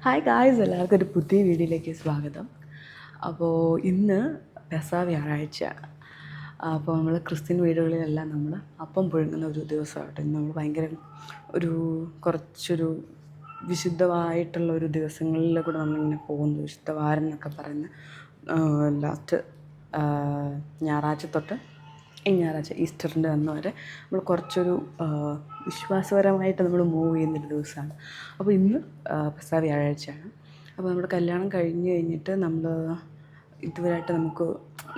Hi guys, എല്ലാവർക്കും ഒരു പുതിയ വീഡിയോയിലേക്ക് സ്വാഗതം. അപ്പോൾ ഇന്ന് വ്യാഴാഴ്ചയാണ്. അപ്പോൾ നമ്മൾ ക്രിസ്ത്യൻ വീടുകളിലെല്ലാം നമ്മൾ അപ്പം പുഴുങ്ങുന്ന ഒരു ദിവസമായിട്ട് ഇന്ന് നമ്മൾ ഭയങ്കര കുറച്ചൊരു വിശുദ്ധമായിട്ടുള്ള ഒരു ദിവസങ്ങളിൽ കൂടെ നമ്മളിങ്ങനെ പോകുന്നു. വിശുദ്ധവാരം എന്നൊക്കെ പറയുന്ന ലാസ്റ്റ് ഞായറാഴ്ച തൊട്ട് ഈ ഞായറാഴ്ച ഈസ്റ്ററിൻ്റെ അന്ന് വരെ നമ്മൾ കുറച്ചൊരു വിശ്വാസപരമായിട്ട് നമ്മൾ മൂവ് ചെയ്യുന്നൊരു ദിവസമാണ്. അപ്പോൾ ഇന്ന് വ്യാഴാഴ്ചയാണ്. അപ്പോൾ നമ്മുടെ കല്യാണം കഴിഞ്ഞിട്ട് നമ്മൾ ഇതുവരെയായിട്ട്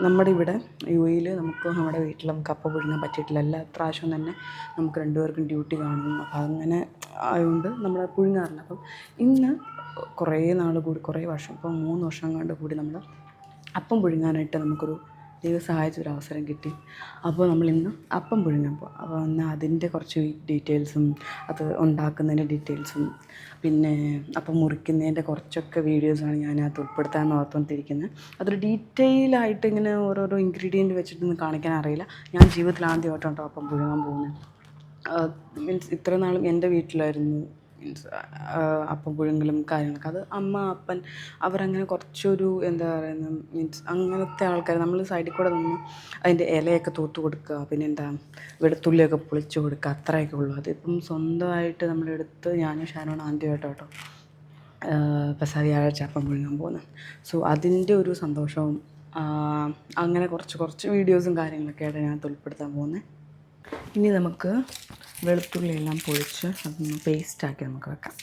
നമ്മുടെ ഇവിടെ UAE നമുക്ക് നമ്മുടെ വീട്ടിൽ നമുക്ക് അപ്പം പുഴുങ്ങാൻ പറ്റിയിട്ടില്ല. എല്ലാ പ്രാവശ്യവും തന്നെ നമുക്ക് രണ്ടുപേർക്കും ഡ്യൂട്ടി കാണും. അപ്പം അങ്ങനെ ആയതുകൊണ്ട് നമ്മൾ പുഴുങ്ങാറില്ല. അപ്പം ഇന്ന് കുറേ നാൾ കൂടി, കുറേ വർഷം, ഇപ്പം 3 വർഷം കണ്ട് കൂടി നമ്മൾ അപ്പം പുഴുങ്ങാനായിട്ട് നമുക്കൊരു ദൈവം സഹായിച്ചൊരു അവസരം കിട്ടി. അപ്പോൾ നമ്മളിന്ന് അപ്പം പുഴുങ്ങാൻ പോകാം. അപ്പോൾ ഇന്ന് അതിൻ്റെ കുറച്ച് ഡീറ്റെയിൽസും അത് ഉണ്ടാക്കുന്നതിൻ്റെ ഡീറ്റെയിൽസും പിന്നെ അപ്പം മുറിക്കുന്നതിൻ്റെ കുറച്ചൊക്കെ വീഡിയോസാണ് ഞാനകത്ത് ഉൾപ്പെടുത്താൻ ഓർത്തുകൊണ്ടിരിക്കുന്നത്. അതൊരു ഡീറ്റെയിലായിട്ട് ഇങ്ങനെ ഓരോരോ ഇൻഗ്രീഡിയൻറ്റ് വെച്ചിട്ടൊന്നും കാണിക്കാൻ അറിയില്ല. ഞാൻ ജീവിതത്തിൽ ആദ്യമായിട്ടാണ് അപ്പം പുഴുങ്ങാൻ പോകുന്നത്. മീൻസ് ഇത്ര നാളും എൻ്റെ വീട്ടിലായിരുന്നു അപ്പം പുഴുങ്ങലും കാര്യങ്ങളൊക്കെ. അത് അമ്മ അപ്പൻ അവരങ്ങനെ കുറച്ചൊരു എന്താ പറയുന്നത്, മീൻസ് അങ്ങനത്തെ ആൾക്കാർ. നമ്മൾ സൈഡിൽ കൂടെ നിന്ന് അതിൻ്റെ ഇലയൊക്കെ തൂത്ത് കൊടുക്കുക, പിന്നെ വെളുത്തുള്ളിയൊക്കെ പൊളിച്ച് കൊടുക്കുക, അത്രയൊക്കെ ഉള്ളൂ. അതിപ്പം സ്വന്തമായിട്ട് നമ്മളെടുത്ത് ഞാനും ഷാനോണ് ആദ്യമായിട്ടോ വ്യാഴാഴ്ച അപ്പം പുഴുങ്ങാൻ പോകുന്നത്. സോ അതിൻ്റെ ഒരു സന്തോഷവും അങ്ങനെ കുറച്ച് വീഡിയോസും കാര്യങ്ങളൊക്കെ ആയിട്ട് ഞാൻ ഉൾപ്പെടുത്താൻ പോകുന്നത്. ഇനി നമുക്ക് വെളുത്തുള്ളിയെല്ലാം പൊളിച്ച് അതൊന്ന് പേസ്റ്റാക്കി നമുക്ക് വെക്കാം.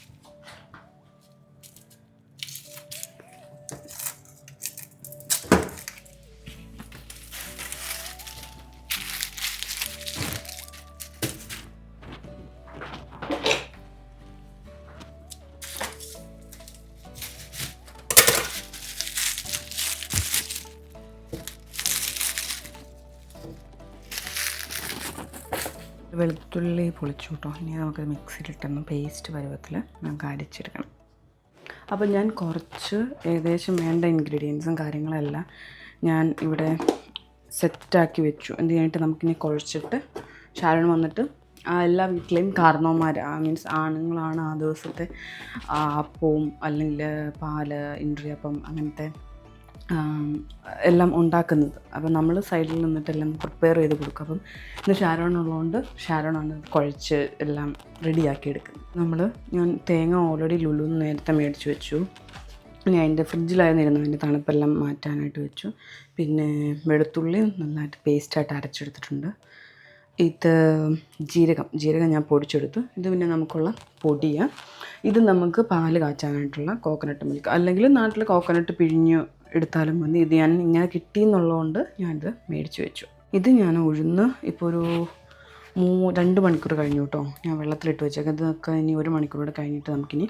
വെളുത്തുള്ളി പൊളിച്ചു കേട്ടോ. ഇനി നമുക്ക് മിക്സിയിലിട്ടൊന്ന് പേസ്റ്റ് പരുവത്തിൽ നമുക്ക് അരച്ചെടുക്കണം. അപ്പോൾ ഞാൻ കുറച്ച് ഏകദേശം വേണ്ട ഇൻഗ്രീഡിയൻസും കാര്യങ്ങളെല്ലാം ഞാൻ ഇവിടെ സെറ്റാക്കി വെച്ചു. എന്ത് കഴിഞ്ഞിട്ട് നമുക്കിനി കുഴച്ചിട്ട് ഷാരോൺ വന്നിട്ട് എല്ലാ വീട്ടിലെയും കാരണവന്മാർ, മീൻസ് ആണുങ്ങളാണ് ആ ദിവസത്തെ അപ്പവും അല്ലെങ്കിൽ പാല്, ഇൻട്രിയപ്പം അങ്ങനത്തെ എല്ലാം ഉണ്ടാക്കുന്നത്. അപ്പം നമ്മൾ സൈഡിൽ നിന്നിട്ടെല്ലാം പ്രിപ്പയർ ചെയ്ത് കൊടുക്കും. അപ്പം ഇന്ന് ഷാരോണുള്ളതുകൊണ്ട് ഷാരോണാണ് കുഴച്ച് എല്ലാം റെഡിയാക്കി എടുക്കുന്നത്. ഞാൻ തേങ്ങ ഓൾറെഡി ലുലുന്ന് നേരത്തെ മേടിച്ച് വെച്ചു. ഞാൻ അതിൻ്റെ ഫ്രിഡ്ജിലായിരുന്നു അതിൻ്റെ തണുപ്പെല്ലാം മാറ്റാനായിട്ട് വെച്ചു. പിന്നെ വെളുത്തുള്ളി നന്നായിട്ട് പേസ്റ്റായിട്ട് അരച്ചെടുത്തിട്ടുണ്ട്. ഇത് ജീരകം ഞാൻ പൊടിച്ചെടുത്തു. ഇത് പിന്നെ നമുക്കുള്ള പൊടിയാണ്. ഇത് നമുക്ക് പാല് കാച്ചാനായിട്ടുള്ള കോക്കനട്ട് മിൽക്ക്, അല്ലെങ്കിൽ നാട്ടിൽ കോക്കനട്ട് പിഴിഞ്ഞ് എടുത്താലും മതി. ഇത് ഞാൻ ഇങ്ങനെ കിട്ടിയെന്നുള്ളതുകൊണ്ട് ഞാനിത് മേടിച്ച് വെച്ചു. ഇത് ഞാൻ ഉഴുന്ന് ഇപ്പോൾ ഒരു 2 മണിക്കൂർ കഴിഞ്ഞു കേട്ടോ. ഞാൻ വെള്ളത്തിലിട്ട് വെച്ചേക്കാം. ഇതൊക്കെ ഇനി 1 മണിക്കൂറൂടെ കഴിഞ്ഞിട്ട് നമുക്കിനി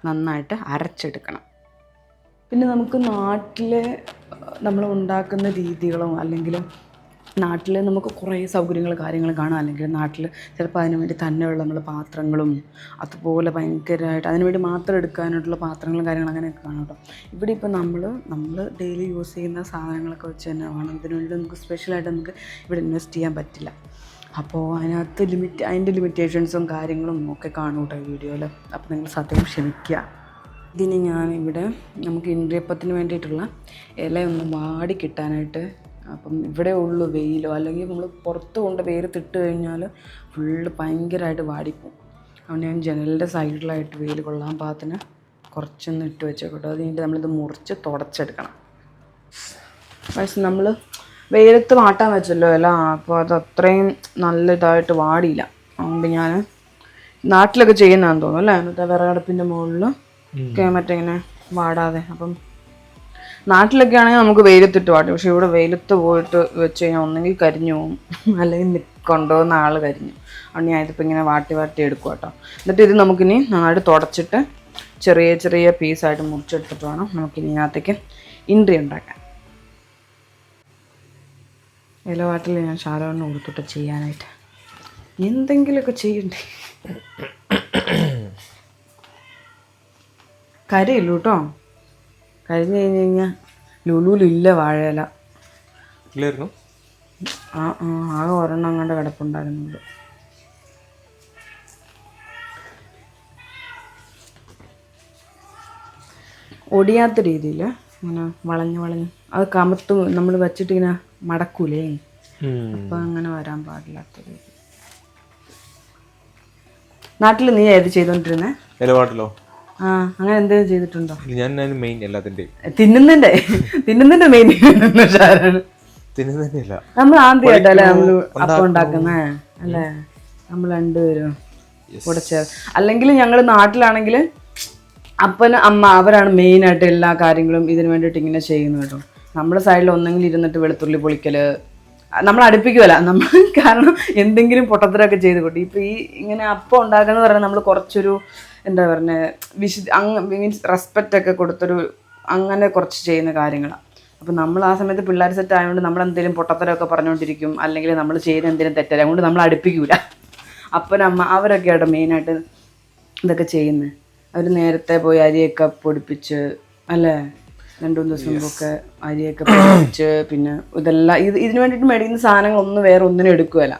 നന്നായിട്ട് അരച്ചെടുക്കണം. പിന്നെ നമുക്ക് നാട്ടിലെ നമ്മൾ ഉണ്ടാക്കുന്ന രീതികളും അല്ലെങ്കിൽ നാട്ടിൽ നമുക്ക് കുറേ സൗകര്യങ്ങൾ കാര്യങ്ങൾ കാണാം. അല്ലെങ്കിൽ നാട്ടിൽ ചിലപ്പോൾ അതിന് വേണ്ടി തന്നെയുള്ള നമ്മൾ പാത്രങ്ങളും അതുപോലെ ഭയങ്കരമായിട്ട് അതിന് വേണ്ടി മാത്രം എടുക്കാനായിട്ടുള്ള പാത്രങ്ങളും കാര്യങ്ങളും അങ്ങനെയൊക്കെ കാണാം കേട്ടോ. ഇവിടെ ഇപ്പോൾ നമ്മൾ ഡെയിലി യൂസ് ചെയ്യുന്ന സാധനങ്ങളൊക്കെ വെച്ച് തന്നെ വേണം. ഇതിന് വേണ്ടി നമുക്ക് സ്പെഷ്യലായിട്ട് നമുക്ക് ഇവിടെ ഇൻവെസ്റ്റ് ചെയ്യാൻ പറ്റില്ല. അപ്പോൾ അതിൻ്റെ ലിമിറ്റേഷൻസും കാര്യങ്ങളും ഒക്കെ കാണും കേട്ടോ വീഡിയോയിൽ. അപ്പോൾ നിങ്ങൾ സത്യം ക്ഷമിക്കുക. ഇതിന് ഞാനിവിടെ നമുക്ക് ഇൻട്രിയപ്പത്തിന് വേണ്ടിയിട്ടുള്ള ഇലയൊന്ന് വാടി കിട്ടാനായിട്ട്, അപ്പം ഇവിടെ ഉള്ളു വെയിലോ, അല്ലെങ്കിൽ നമ്മൾ പുറത്ത് കൊണ്ട് വെയിലത്തിട്ട് കഴിഞ്ഞാൽ ഫുള്ള് ഭയങ്കരമായിട്ട് വാടിപ്പോവും. അതുകൊണ്ട് ഞാൻ ജനലിൻ്റെ സൈഡിലായിട്ട് വെയിൽ കൊള്ളാൻ പാകത്തിന് കുറച്ചൊന്ന് ഇട്ട് വെച്ചേക്കോട്ടെ. അത് കഴിഞ്ഞിട്ട് നമ്മളിത് മുറിച്ച് തുടച്ചെടുക്കണം. പക്ഷേ നമ്മൾ വെയിലത്ത് വാട്ടാൻ വെച്ചല്ലോ എല്ലാം, അപ്പോൾ അത് അത്രയും നല്ല ഇതായിട്ട് വാടിയില്ല. അതുകൊണ്ട് ഞാൻ നാട്ടിലൊക്കെ ചെയ്യുന്നതാണെന്ന് തോന്നുന്നു അല്ലേ, എന്നിട്ട് വിറകടുപ്പിൻ്റെ മുകളിൽ മറ്റേ ഇങ്ങനെ വാടാതെ. അപ്പം നാട്ടിലൊക്കെ ആണെങ്കിൽ നമുക്ക് വെയിലത്തിട്ട് വാട്ടും. പക്ഷെ ഇവിടെ വെയിലത്ത് പോയിട്ട് വെച്ച് കഴിഞ്ഞാൽ ഒന്നെങ്കിൽ കരിഞ്ഞു പോകും, അല്ലെങ്കിൽ കൊണ്ടുപോകുന്ന ആൾ കരിഞ്ഞു. അതുകൊണ്ട് ഞാൻ ഇതിപ്പോൾ ഇങ്ങനെ വാട്ടി എടുക്കും കേട്ടോ. എന്നിട്ട് ഇത് നമുക്കിനി നന്നായിട്ട് തുടച്ചിട്ട് ചെറിയ പീസായിട്ട് മുറിച്ചെടുത്തിട്ട് വേണം നമുക്കിനി ഇതിനകത്തേക്ക് ഇൻട്രി ഉണ്ടാക്കാൻ. ഇലവാട്ടിൽ ഞാൻ ഷാരോണിന് കൊടുത്തിട്ട് ചെയ്യാനായിട്ട് എന്തെങ്കിലുമൊക്കെ ചെയ്യണ്ടേ. കരിയില്ലൂ കേട്ടോ. കഴിഞ്ഞ് കഴിഞ്ഞാൽ ലുലുലില്ല വാഴയില. ആകെ ഒരെണ്ണം കണ്ട് കിടപ്പുണ്ടായിരുന്നുള്ളൂ. ഒടിയാത്ത രീതിയിൽ ഇങ്ങനെ വളഞ്ഞ് അത് കമത്ത് നമ്മൾ വെച്ചിട്ട് ഇങ്ങനെ മടക്കൂലേ, അപ്പം അങ്ങനെ വരാൻ പാടില്ലാത്ത രീതി. നാട്ടിൽ നീ ഏത് ചെയ്തോണ്ടിരുന്നേ? നിലപാട്ടിലോ? ആ, അങ്ങനെ എന്തെങ്കിലും ചെയ്തിട്ടുണ്ടോ? ഞാൻ മെയിൻ എല്ലാത്തിന്റെയും തിന്നുന്നതിന്റെ മെയിൻ തിന്നുന്നതന്നെയല്ല. നമ്മൾ ആദ്യമായിട്ടല്ലേ നമ്മള് അപ്പം ഉണ്ടാക്കുന്നേ അല്ലേ? നമ്മൾ രണ്ടുപേരും കൂടെ അല്ലെങ്കിൽ ഞങ്ങൾ നാട്ടിലാണെങ്കിൽ അപ്പനും അമ്മ അവരാണ് മെയിനായിട്ട് എല്ലാ കാര്യങ്ങളും ഇതിന് വേണ്ടിയിട്ട് ഇങ്ങനെ ചെയ്യുന്നത് കേട്ടോ. നമ്മുടെ സൈഡിൽ ഒന്നെങ്കിലും ഇരുന്നിട്ട് വെളുത്തുള്ളി പൊളിക്കല് നമ്മൾ അടുപ്പിക്കുമല്ല നമ്മൾ, കാരണം എന്തെങ്കിലും പൊട്ടത്തരമൊക്കെ ചെയ്ത് കൂട്ടി. ഇപ്പം ഈ ഇങ്ങനെ അപ്പം ഉണ്ടാക്കുന്നത് പറഞ്ഞാൽ നമ്മൾ കുറച്ചൊരു എന്താ പറയുക മീൻസ് റെസ്പെക്റ്റ് ഒക്കെ കൊടുത്തൊരു അങ്ങനെ കുറച്ച് ചെയ്യുന്ന കാര്യങ്ങളാണ്. അപ്പം നമ്മൾ ആ സമയത്ത് പിള്ളേർ സെറ്റ് ആയതുകൊണ്ട് നമ്മൾ എന്തെങ്കിലും പൊട്ടത്തരമൊക്കെ പറഞ്ഞുകൊണ്ടിരിക്കും, അല്ലെങ്കിൽ നമ്മൾ ചെയ്യുന്ന എന്തെങ്കിലും തെറ്റല്ല, അതുകൊണ്ട് നമ്മൾ അടുപ്പിക്കൂല. അപ്പനമ്മ അവരൊക്കെയാണ് മെയിനായിട്ട് ഇതൊക്കെ ചെയ്യുന്നത്. അവർ നേരത്തെ പോയി അരിയൊക്കെ പൊടിപ്പിച്ച് അല്ലേ, 2-3 ദിവസം മുമ്പൊക്കെ അരിയൊക്കെ പൊടിപ്പിച്ച്, പിന്നെ ഇതെല്ലാം ഇതിന് വേണ്ടിയിട്ട് മേടിക്കുന്ന സാധനങ്ങളൊന്നും വേറെ ഒന്നിനും എടുക്കുകയല്ല,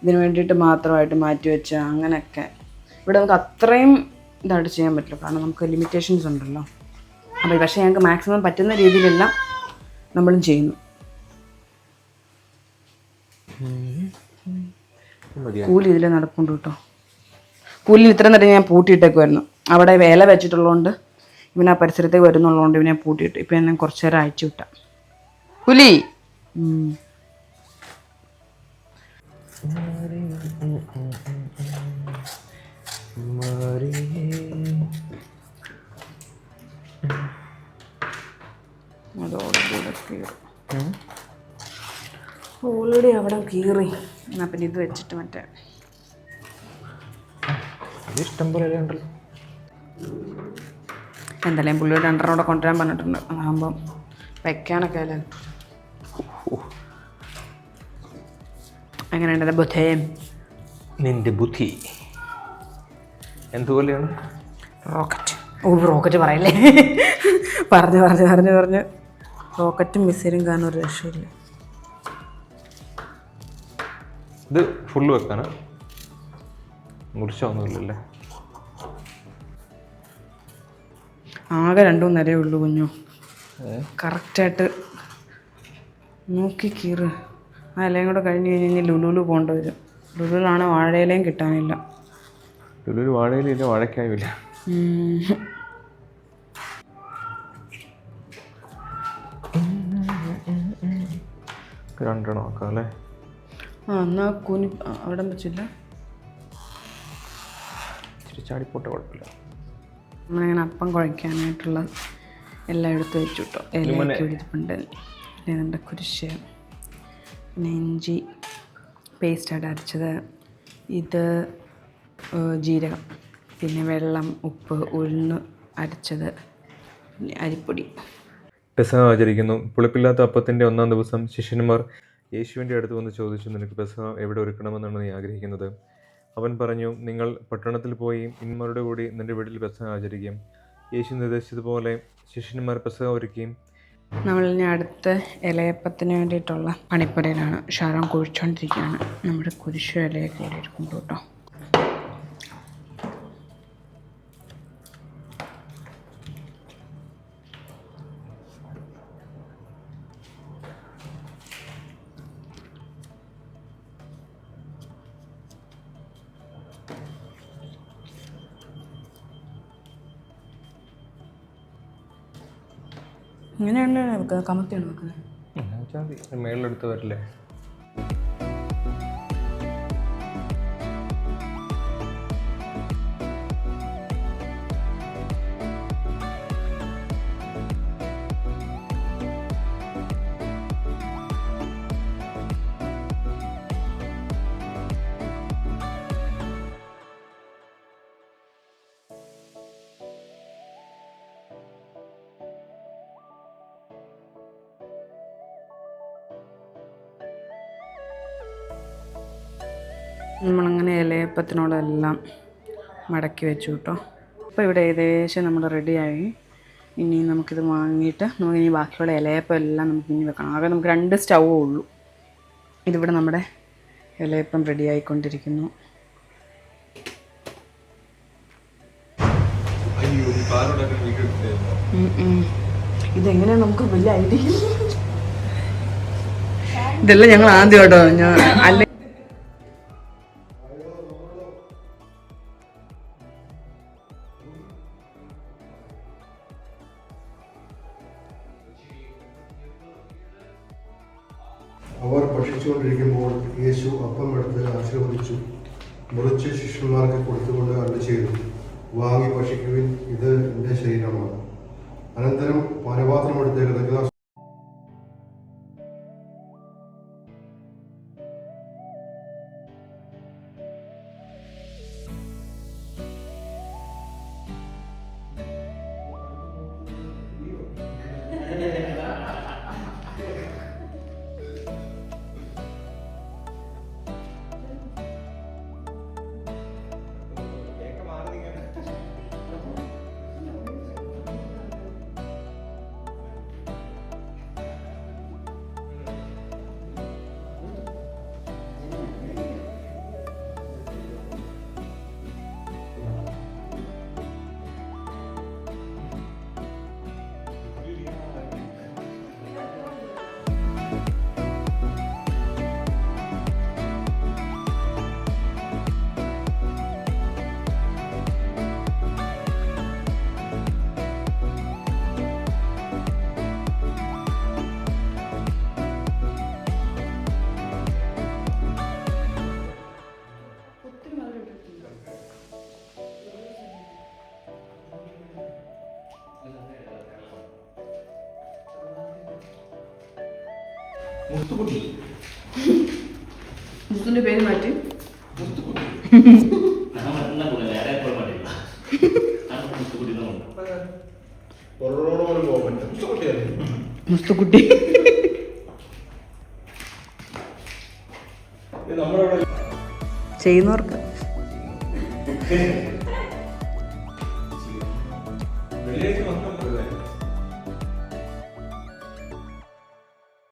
ഇതിന് വേണ്ടിയിട്ട് മാത്രമായിട്ട് മാറ്റി വെച്ച് അങ്ങനെയൊക്കെ. ഇവിടെ നമുക്ക് അത്രയും ഇതായിട്ട് ചെയ്യാൻ പറ്റില്ല, കാരണം നമുക്ക് ലിമിറ്റേഷൻസ് ഉണ്ടല്ലോ. അപ്പോൾ പക്ഷേ ഞങ്ങൾക്ക് മാക്സിമം പറ്റുന്ന രീതിയിലെല്ലാം നമ്മളും ചെയ്യുന്നു. കൂലി ഇതിൽ നടപ്പുണ്ട് കേട്ടോ. കൂലിന് ഇത്ര നേരം ഞാൻ പൂട്ടിയിട്ടേക്കുമായിരുന്നു. അവിടെ വേല വെച്ചിട്ടുള്ളതുകൊണ്ട് ഇവൻ ആ പരിസരത്തേക്ക് വരുന്നുള്ളതുകൊണ്ട് ഇവനെ പൂട്ടിയിട്ട് ഇപ്പം എന്നെ കുറച്ച് നേരം അയച്ചു വിട്ടാം. പുലി ഓൾറെഡി അവിടെ കീറി. എന്നാൽ പിന്നെ ഇത് വെച്ചിട്ട് മറ്റേ ഇഷ്ടം പോലെ ഉണ്ടല്ലോ. എന്തായാലും പുള്ളിയുടെ 2 കൂടെ കൊണ്ടുവരാൻ പറഞ്ഞിട്ടുണ്ട്. അതാകുമ്പം വെക്കാനൊക്കെ അല്ലേ. എങ്ങനെയുണ്ട് എൻ്റെ ബുദ്ധയും? നിന്റെ ബുദ്ധി എന്തുപോലെയാണ്? റോക്കറ്റ്. റോക്കറ്റ് പറയല്ലേ, പറഞ്ഞ് റോക്കറ്റും മിസൈലും കാരണം ഒരു രക്ഷയില്ല. ഇത് ഫുള്ള് വെക്കാനാ? മുറിച്ചൊന്നുമില്ലല്ലേ? ആകെ 2 നിലയേ ഉള്ളൂ കുഞ്ഞു. കറക്റ്റായിട്ട് നോക്കി കീറ്. ആ ഇലയും കൂടെ കഴിഞ്ഞ് കഴിഞ്ഞാൽ ലുലുവിൽ പോകേണ്ടി വരും. ലുലുവിലാണ് വാഴയിലയും കിട്ടാനില്ല. ലുലുവിൽ വാഴയിലില്ല, വാഴക്കായുമില്ല. 2 നോക്കാം അല്ലേ? എന്നാൽ കുനി അവിടെ വെച്ചില്ല, ഇച്ചിരി ചാടിപ്പോട്ടെ, കുഴപ്പമില്ല. നമ്മളിങ്ങനെ അപ്പം കുഴയ്ക്കാനായിട്ടുള്ള എല്ലാം എടുത്ത് വെച്ചു കേട്ടോ. ഇലയൊക്കെ ഒഴിച്ചിട്ടുണ്ട്. പിന്നെ നമ്മുടെ കുരിശ്, പിന്നെ ഇഞ്ചി പേസ്റ്റായിട്ട് അരച്ചത്, ഇത് ജീരകം, പിന്നെ വെള്ളം, ഉപ്പ്, ഉഴുന്ന് അരച്ചത്, പിന്നെ അരിപ്പൊടി. പെസഹ ആചരിക്കുന്നു. പുളിപ്പില്ലാത്ത അപ്പത്തിൻ്റെ 1-ാം ദിവസം ശിഷ്യന്മാർ യേശുവിൻ്റെ അടുത്ത് വന്ന് ചോദിച്ചു, നിനക്ക് പെസഹ എവിടെ ഒരുക്കണമെന്നാണ് നീ ആഗ്രഹിക്കുന്നത്? അവൻ പറഞ്ഞു, നിങ്ങൾ പട്ടണത്തിൽ പോയി ഇന്മാരുടെ കൂടി നിൻ്റെ വീട്ടിൽ പെസഹ ആചരിക്കും. യേശു നിർദ്ദേശിച്ചതുപോലെ ശിഷ്യന്മാർ പെസഹ ഒരുക്കുകയും. നമ്മളിനി അടുത്ത ഇലയപ്പത്തിന് വേണ്ടിയിട്ടുള്ള പണിപ്പുരയിലാണ്. ഷാരോൺ കുഴിച്ചുകൊണ്ടിരിക്കുകയാണ്. നമ്മുടെ കുരിശു ഇലയൊക്കെ ഇവിടെ ഇരിക്കുന്നുണ്ട് കേട്ടോ. ഇങ്ങനെയാണ് വെക്കുന്നത്, കമത്തിയാണ് വെക്കുന്നത്. മേളിലെടുത്ത് വരില്ലേ? നമ്മളങ്ങനെ ഇലയപ്പത്തിനോടെല്ലാം മടക്കി വെച്ചു കേട്ടോ. അപ്പോൾ ഇവിടെ ഏകദേശം നമ്മൾ റെഡിയായി. ഇനി നമുക്കിത് വാങ്ങിയിട്ട് നമുക്കിനി ബാക്കിയുള്ള ഇലയപ്പം എല്ലാം നമുക്കിനി വെക്കണം. ആകെ നമുക്ക് 2 സ്റ്റൗവേ ഉള്ളൂ. ഇതിവിടെ നമ്മുടെ ഇലയപ്പം റെഡി ആയിക്കൊണ്ടിരിക്കുന്നു. അയ്യോ, ഇതെങ്ങനെയാ നമുക്ക് വലിയ ഐഡിയ. ഇതെല്ലാം ഞങ്ങൾ ആദ്യം കേട്ടോ. ഞാൻ അല്ല അവർ ഭക്ഷിച്ചുകൊണ്ടിരിക്കുമ്പോൾ യേശു അപ്പം എടുത്ത് ആശീർവദിച്ചു, മുറിച്ച് ശിഷ്യന്മാർക്ക് കൊടുത്തുകൊണ്ട് അരുളി ചെയ്തു, വാങ്ങി ഭക്ഷിക്കുവിൻ, ഇത് എൻ്റെ ശരീരമാണ്. അനന്തരം പാനപാത്രം എടുത്ത് കൃതജ്ഞത മുസ്തുന്റെ പേര് മാറ്റി മുസ്തുക്കുട്ടി. ചെയ്യുന്നവർക്ക് വെള്ളിയാഴ്ച